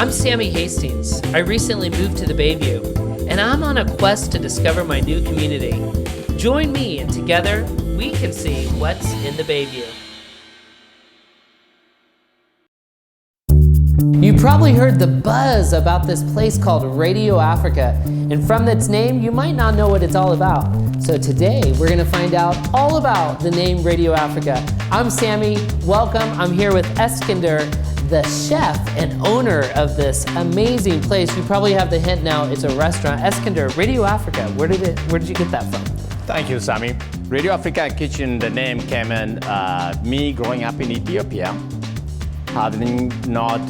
I'm Sammy Hastings. I recently moved to the Bayview, and I'm on a quest to discover my new community. Join me, and together we can see what's in the Bayview. You probably heard the buzz about this place called Radio Africa, and from its name, you might not know what it's all about. So today, we're gonna find out all about the name Radio Africa. I'm Sammy, welcome. I'm here with Eskender, the chef and owner of this amazing place. You probably have the hint now, it's a restaurant. Eskender, Radio Africa, where did you get that from? Thank you, Sammy. Radio Africa Kitchen, the name came in me growing up in Ethiopia, having not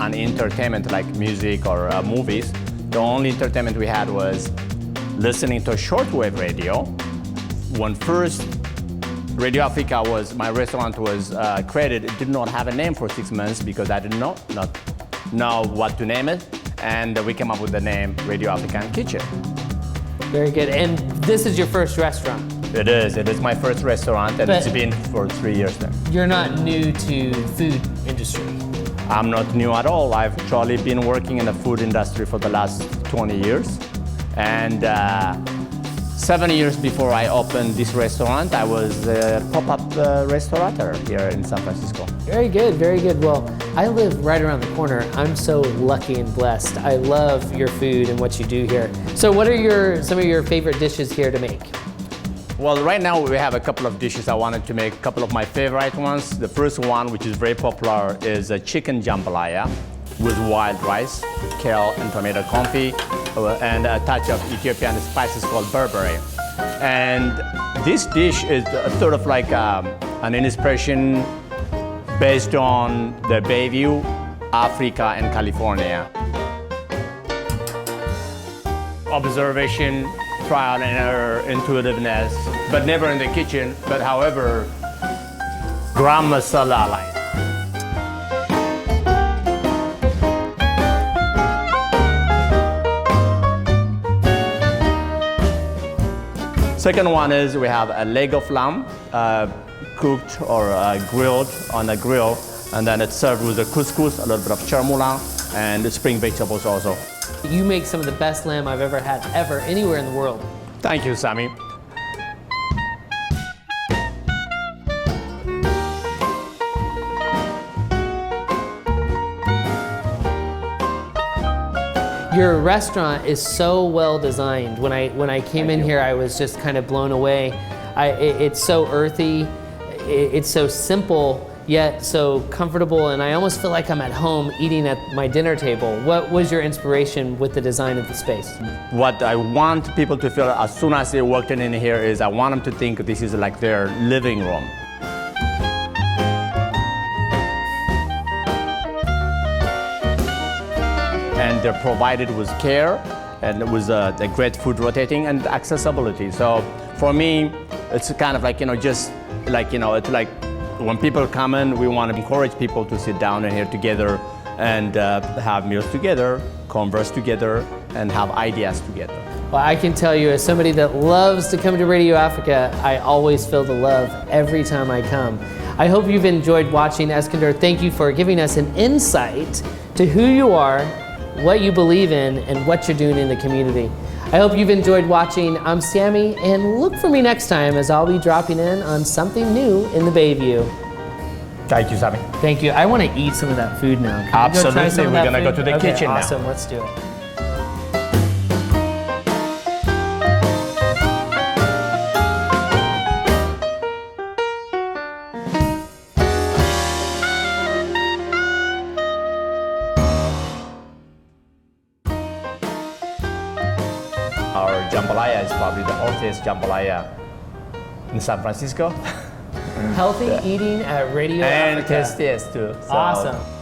an entertainment like music or movies. The only entertainment we had was listening to shortwave radio. When first Radio Africa my restaurant was created, it did not have a name for 6 months because I did not know what to name it. And we came up with the name Radio African Kitchen. Very good, and this is your first restaurant? It is my first restaurant, and it's been for 3 years now. You're not new to food industry? I'm not new at all. I've actually been working in the food industry for the last 20 years. And 7 years before I opened this restaurant, I was a pop-up restaurateur here in San Francisco. Very good, very good. Well, I live right around the corner. I'm so lucky and blessed. I love your food and what you do here. So what are some of your favorite dishes here to make? Well, right now we have a couple of dishes I wanted to make, a couple of my favorite ones. The first one, which is very popular, is a chicken jambalaya with wild rice, kale and tomato confit, and a touch of Ethiopian spices called berbere. And this dish is sort of like an inspiration based on the Bayview, Africa, and California. Observation, trial and error, intuitiveness, but never in the kitchen, but however, gram masala line. Second one is we have a leg of lamb, cooked or grilled on a grill, and then it's served with a couscous, a little bit of charmoula, and the spring vegetables also. You make some of the best lamb I've ever had, anywhere in the world. Thank you, Sammy. Your restaurant is so well designed. When I came in here, I was just kind of blown away. It's so earthy, it's so simple, yet so comfortable, and I almost feel like I'm at home eating at my dinner table. What was your inspiration with the design of the space? What I want people to feel as soon as they walk in here is I want them to think this is like their living room. And they're provided with care and with the great food rotating and accessibility. So for me, it's kind of like, just like, it's like when people come in, we want to encourage people to sit down in here together and have meals together, converse together, and have ideas together. Well, I can tell you, as somebody that loves to come to Radio Africa, I always feel the love every time I come. I hope you've enjoyed watching. Eskender, thank you for giving us an insight to who you are, what you believe in, and what you're doing in the community. I hope you've enjoyed watching. I'm Sammy, and look for me next time as I'll be dropping in on something new in the Bayview. Thank you, Sammy. Thank you. I want to eat some of that food now. Can Absolutely, we're going to go to the kitchen now. Awesome, let's do it. Our jambalaya is probably the healthiest jambalaya in San Francisco. Healthy eating at Radio and Africa. tastiest too. So. Awesome.